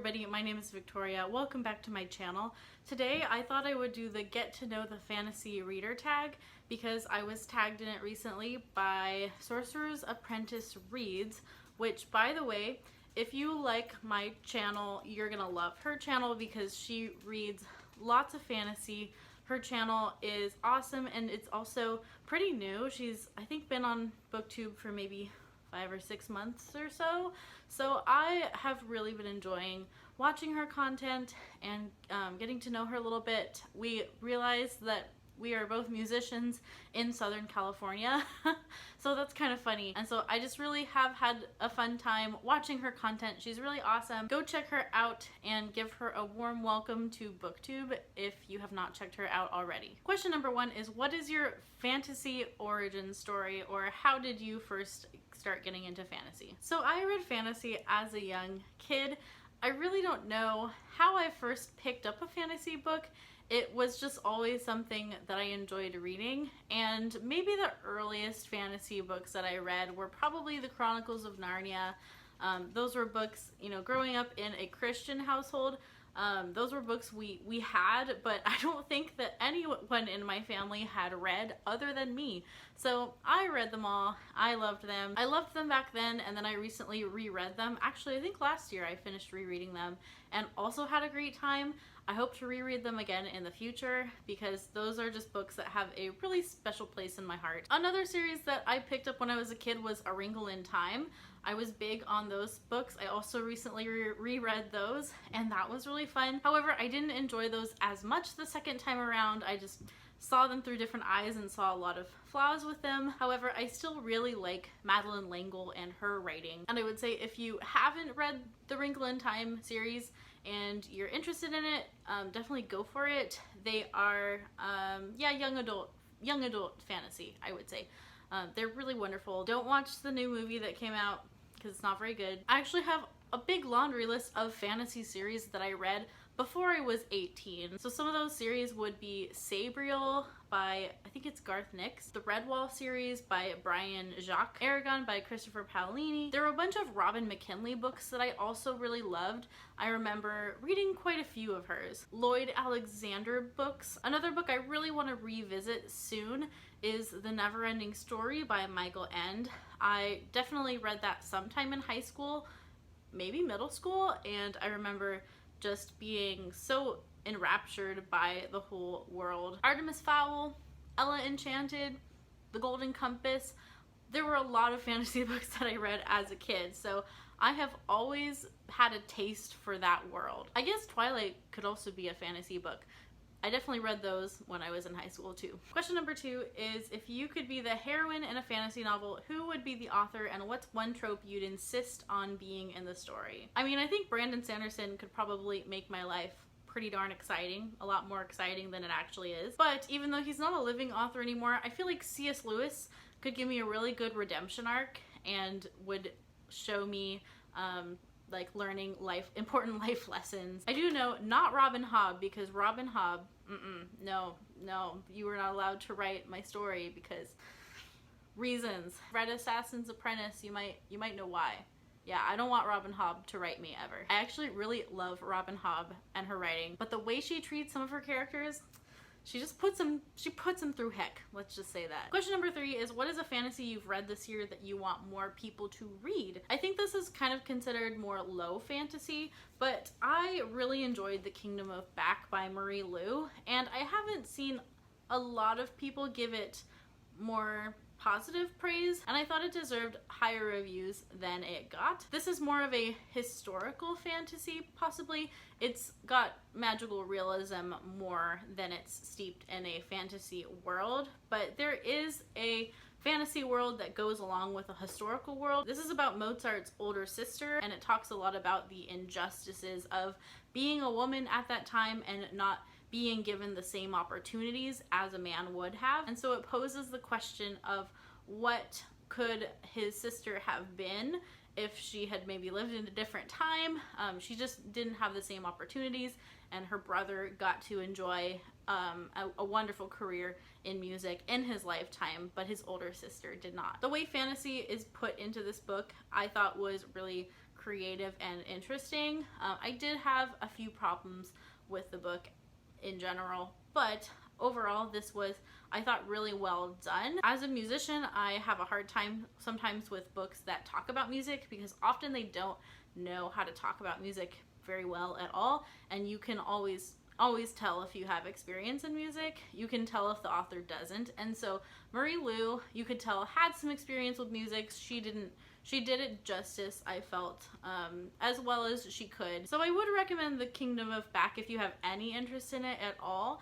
everybody, my name is Victoria. Welcome back to my channel. Today I thought I would do the get to know the fantasy reader tag because I was tagged in it recently by Sorcerer's Apprentice Reads, which, by the way, if you like my channel, you're gonna love her channel because she reads lots of fantasy. Her channel is awesome and it's also pretty new. She's, I think, been on BookTube for maybe 5 or 6 months or so. So I have really been enjoying watching her content and getting to know her a little bit. We realized that we are both musicians in Southern California, so that's kind of funny. And so I just really have had a fun time watching her content. She's really awesome. Go check her out and give her a warm welcome to BookTube if you have not checked her out already. Question number 1 is, what is your fantasy origin story, or how did you first start getting into fantasy? So I read fantasy as a young kid. I really don't know how I first picked up a fantasy book. It was just always something that I enjoyed reading, and maybe the earliest fantasy books that I read were probably the Chronicles of Narnia. Those were books, you know, growing up in a Christian household, those were books we had, but I don't think that anyone in my family had read other than me. So I read them all. I loved them. I loved them back then, and then I recently reread them. Actually, I think last year I finished rereading them and also had a great time. I hope to reread them again in the future because those are just books that have a really special place in my heart. Another series that I picked up when I was a kid was A Wrinkle in Time. I was big on those books. I also recently reread those, and that was really fun. However, I didn't enjoy those as much the second time around. I just saw them through different eyes and saw a lot of flaws with them. However, I still really like Madeleine L'Engle and her writing. And I would say if you haven't read the Wrinkle in Time series and you're interested in it, definitely go for it. They are, yeah, young adult fantasy, I would say. They're really wonderful. Don't watch the new movie that came out because it's not very good. I actually have a big laundry list of fantasy series that I read before I was 18. So some of those series would be Sabriel by, I think it's Garth Nix, the Redwall series by Brian Jacques, Aragon by Christopher Paolini. There were a bunch of Robin McKinley books that I also really loved. I remember reading quite a few of hers. Lloyd Alexander books. Another book I really want to revisit soon is The Neverending Story by Michael Ende. I definitely read that sometime in high school, maybe middle school, and I remember just being so enraptured by the whole world. Artemis Fowl, Ella Enchanted, The Golden Compass. There were a lot of fantasy books that I read as a kid, so I have always had a taste for that world. I guess Twilight could also be a fantasy book. I definitely read those when I was in high school too. Question number 2 is, if you could be the heroine in a fantasy novel, who would be the author and what's one trope you'd insist on being in the story? I mean, I think Brandon Sanderson could probably make my life pretty darn exciting, a lot more exciting than it actually is. But even though he's not a living author anymore, I feel like C.S. Lewis could give me a really good redemption arc and would show me like learning important life lessons. I do know not Robin Hobb, because Robin Hobb, no, you were not allowed to write my story because reasons. Read Assassin's Apprentice, you might know why. Yeah, I don't want Robin Hobb to write me ever. I actually really love Robin Hobb and her writing, but the way she treats some of her characters, she puts them through heck. Let's just say that. Question number 3 is, what is a fantasy you've read this year that you want more people to read? I think this is kind of considered more low fantasy, but I really enjoyed The Kingdom of Back by Marie Lu, and I haven't seen a lot of people give it more positive praise, and I thought it deserved higher reviews than it got. This is more of a historical fantasy, possibly. It's got magical realism more than it's steeped in a fantasy world, but there is a fantasy world that goes along with a historical world. This is about Mozart's older sister, and it talks a lot about the injustices of being a woman at that time and not being given the same opportunities as a man would have. And so it poses the question of what could his sister have been if she had maybe lived in a different time. She just didn't have the same opportunities, and her brother got to enjoy a wonderful career in music in his lifetime, but his older sister did not. The way fantasy is put into this book, I thought, was really creative and interesting. I did have a few problems with the book in general, but overall this was, I thought, really well done. As a musician, I have a hard time sometimes with books that talk about music because often they don't know how to talk about music very well at all, and you can always tell if you have experience in music. You can tell if the author doesn't. And so Marie Lu, you could tell, had some experience with music. She did it justice, I felt, as well as she could. So I would recommend The Kingdom of Back if you have any interest in it at all.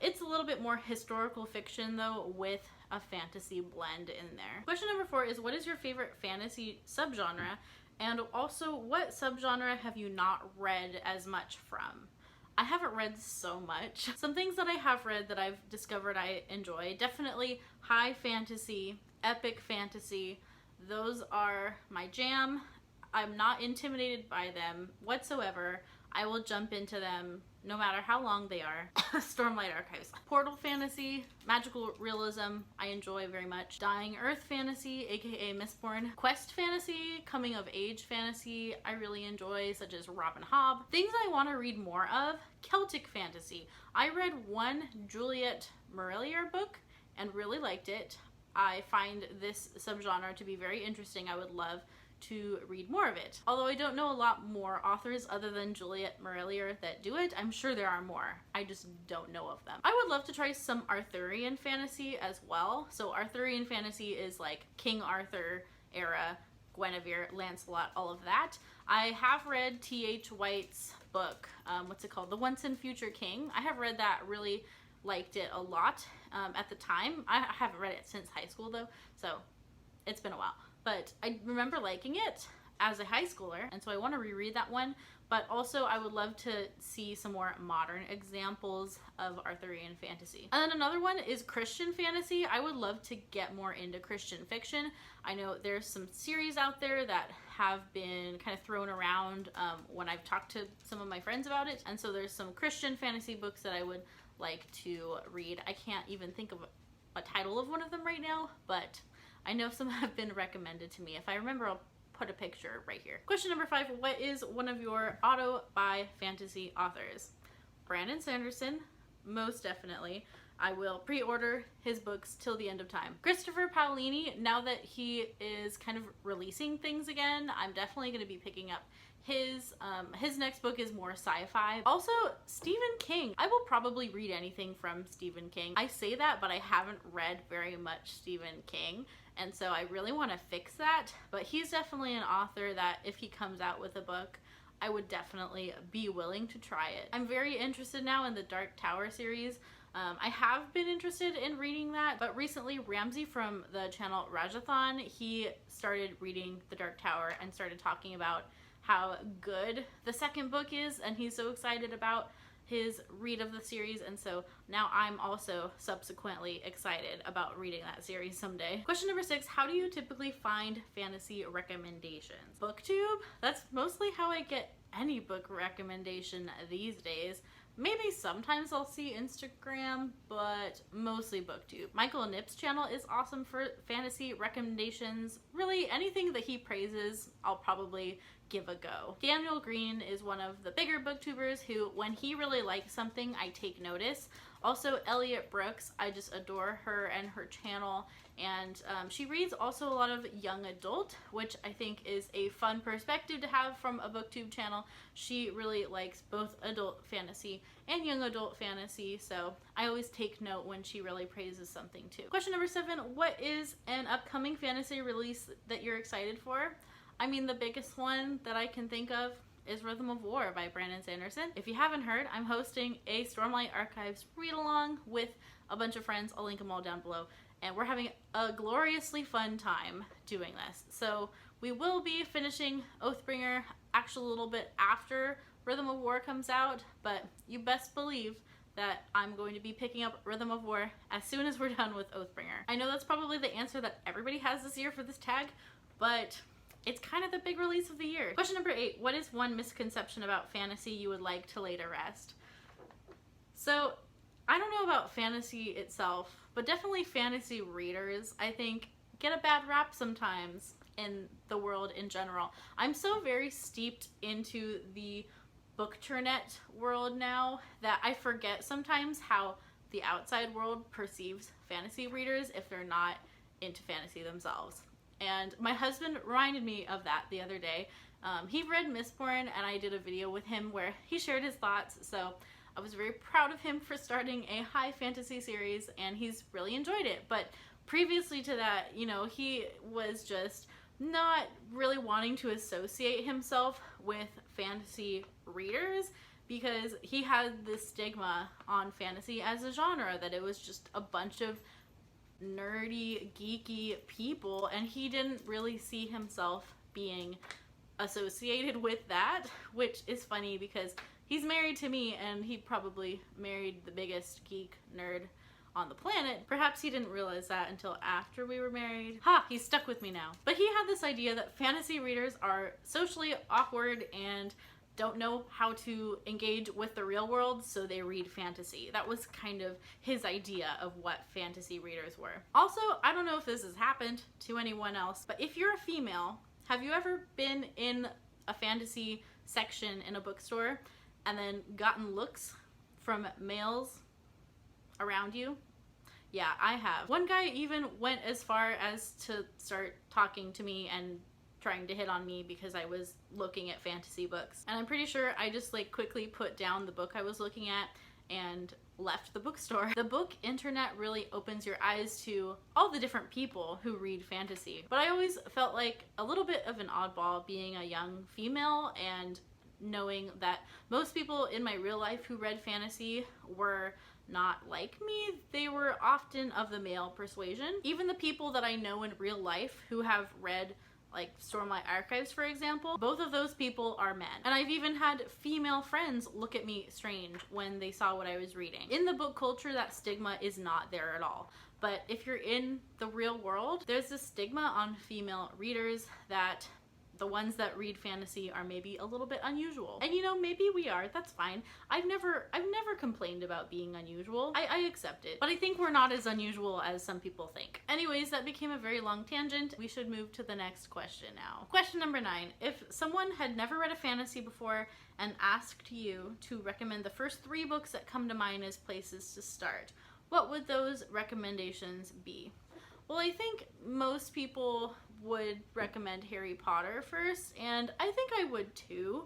It's a little bit more historical fiction though, with a fantasy blend in there. Question number 4 is, what is your favorite fantasy subgenre? And also, what subgenre have you not read as much from? I haven't read so much. Some things that I have read that I've discovered I enjoy, definitely high fantasy, epic fantasy. Those are my jam. I'm not intimidated by them whatsoever. I will jump into them no matter how long they are. Stormlight Archives. Portal fantasy, magical realism, I enjoy very much. Dying Earth fantasy, aka Mistborn. Quest fantasy, coming of age fantasy, I really enjoy, such as Robin Hobb. Things I want to read more of, Celtic fantasy. I read one Juliet Marillier book and really liked it. I find this subgenre to be very interesting. I would love to read more of it. Although I don't know a lot more authors other than Juliet Marillier that do it. I'm sure there are more. I just don't know of them. I would love to try some Arthurian fantasy as well. So Arthurian fantasy is like King Arthur era, Guinevere, Lancelot, all of that. I have read T.H. White's book, what's it called? The Once and Future King. I have read that, really liked it a lot at the time. I haven't read it since high school though, so it's been a while. But I remember liking it as a high schooler, and so I want to reread that one. But also I would love to see some more modern examples of Arthurian fantasy. And then another one is Christian fantasy. I would love to get more into Christian fiction. I know there's some series out there that have been kind of thrown around when I've talked to some of my friends about it. And so there's some Christian fantasy books that I would like to read. I can't even think of a title of one of them right now, but I know some have been recommended to me. If I remember, I'll put a picture right here. Question number 5, what is one of your auto-buy fantasy authors? Brandon Sanderson, most definitely. I will pre-order his books till the end of time. Christopher Paolini, now that he is kind of releasing things again, I'm definitely going to be picking up his next book is more sci-fi. Also, Stephen King. I will probably read anything from Stephen King. I say that, but I haven't read very much Stephen King, and so I really want to fix that. But he's definitely an author that if he comes out with a book, I would definitely be willing to try it. I'm very interested now in the Dark Tower series. I have been interested in reading that, but recently Ramsey from the channel Rajathon, he started reading the Dark Tower and started talking about how good the second book is, and he's so excited about his read of the series, and so now I'm also subsequently excited about reading that series someday. Question number 6, how do you typically find fantasy recommendations? BookTube? That's mostly how I get any book recommendation these days. Maybe sometimes I'll see Instagram, but mostly BookTube. Michael Nipp's channel is awesome for fantasy recommendations. Really, anything that he praises, I'll probably give a go. Daniel Green is one of the bigger booktubers who, when he really likes something, I take notice. Also, Elliot Brooks, I just adore her and her channel, and she reads also a lot of young adult, which I think is a fun perspective to have from a booktube channel. She really likes both adult fantasy and young adult fantasy, so I always take note when she really praises something too. Question number 7, what is an upcoming fantasy release that you're excited for? I mean, the biggest one that I can think of is Rhythm of War by Brandon Sanderson. If you haven't heard, I'm hosting a Stormlight Archives read-along with a bunch of friends. I'll link them all down below. And we're having a gloriously fun time doing this. So we will be finishing Oathbringer actually a little bit after Rhythm of War comes out, but you best believe that I'm going to be picking up Rhythm of War as soon as we're done with Oathbringer. I know that's probably the answer that everybody has this year for this tag, but it's kind of the big release of the year. Question number 8, what is one misconception about fantasy you would like to lay to rest? So, I don't know about fantasy itself, but definitely fantasy readers, I think, get a bad rap sometimes. in the world in general. I'm so very steeped into the bookturnet world now that I forget sometimes how the outside world perceives fantasy readers if they're not into fantasy themselves. And my husband reminded me of that the other day. He read Mistborn, and I did a video with him where he shared his thoughts, so I was very proud of him for starting a high fantasy series, and he's really enjoyed it. But previously to that, you know, he was just not really wanting to associate himself with fantasy readers because he had this stigma on fantasy as a genre, that it was just a bunch of nerdy, geeky people, and he didn't really see himself being associated with that, which is funny because he's married to me and he probably married the biggest geek nerd on the planet. Perhaps he didn't realize that until after we were married. Ha! He's stuck with me now. But he had this idea that fantasy readers are socially awkward and don't know how to engage with the real world, so they read fantasy. That was kind of his idea of what fantasy readers were. Also, I don't know if this has happened to anyone else, but if you're a female, have you ever been in a fantasy section in a bookstore and then gotten looks from males around you? Yeah, I have. One guy even went as far as to start talking to me and trying to hit on me because I was looking at fantasy books. And I'm pretty sure I just like quickly put down the book I was looking at and left the bookstore. The book internet really opens your eyes to all the different people who read fantasy. But I always felt like a little bit of an oddball being a young female and knowing that most people in my real life who read fantasy were not like me. They were often of the male persuasion. Even the people that I know in real life who have read like Stormlight Archives, for example, both of those people are men. And I've even had female friends look at me strange when they saw what I was reading. In the book culture, that stigma is not there at all. But if you're in the real world, there's this stigma on female readers that the ones that read fantasy are maybe a little bit unusual. And you know, maybe we are, that's fine. I've never complained about being unusual. I accept it. But I think we're not as unusual as some people think. Anyways, that became a very long tangent. We should move to the next question now. Question number 9. If someone had never read a fantasy before and asked you to recommend the first 3 books that come to mind as places to start, what would those recommendations be? Well, I think most people would recommend Harry Potter first, and I think I would too.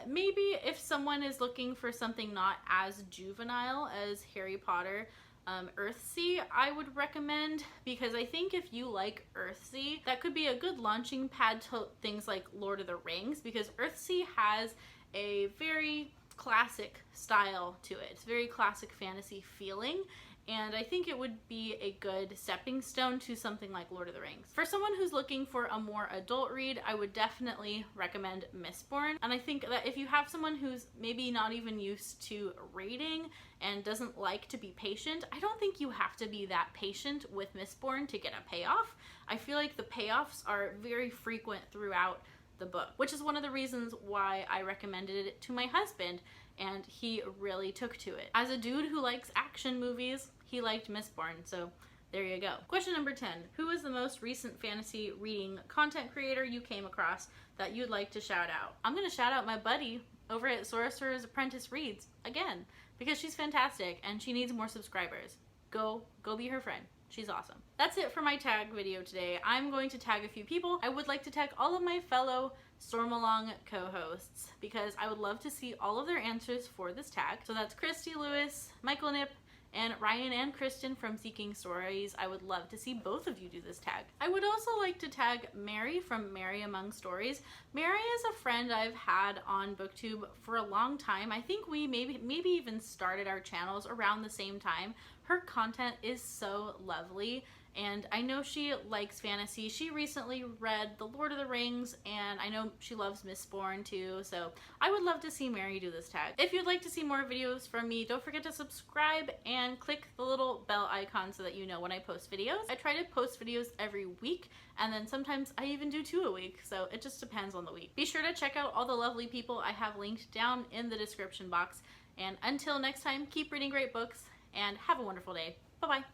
Maybe if someone is looking for something not as juvenile as Harry Potter, Earthsea I would recommend, because I think if you like Earthsea, that could be a good launching pad to things like Lord of the Rings, because Earthsea has a very classic style to it. It's very classic fantasy feeling, and I think it would be a good stepping stone to something like Lord of the Rings. For someone who's looking for a more adult read, I would definitely recommend Mistborn. And I think that if you have someone who's maybe not even used to reading and doesn't like to be patient, I don't think you have to be that patient with Mistborn to get a payoff. I feel like the payoffs are very frequent throughout the book, which is one of the reasons why I recommended it to my husband, and he really took to it. As a dude who likes action movies, he liked Mistborn, so there you go. Question number 10. Who is the most recent fantasy reading content creator you came across that you'd like to shout out? I'm gonna shout out my buddy over at Sorcerer's Apprentice Reads again, because she's fantastic and she needs more subscribers. Go be her friend. She's awesome. That's it for my tag video today. I'm going to tag a few people. I would like to tag all of my fellow Stormalong co-hosts because I would love to see all of their answers for this tag. So that's Christy Lewis, Michael Nip, and Ryan and Kristen from Seeking Stories. I would love to see both of you do this tag. I would also like to tag Mary from Mary Among Stories. Mary is a friend I've had on BookTube for a long time. I think we maybe even started our channels around the same time. Her content is so lovely, and I know she likes fantasy. She recently read The Lord of the Rings, and I know she loves Mistborn too, so I would love to see Mary do this tag. If you'd like to see more videos from me, don't forget to subscribe and click the little bell icon so that you know when I post videos. I try to post videos every week, and then sometimes I even do 2 a week, so it just depends on the week. Be sure to check out all the lovely people I have linked down in the description box, and until next time, keep reading great books, and have a wonderful day. Bye-bye.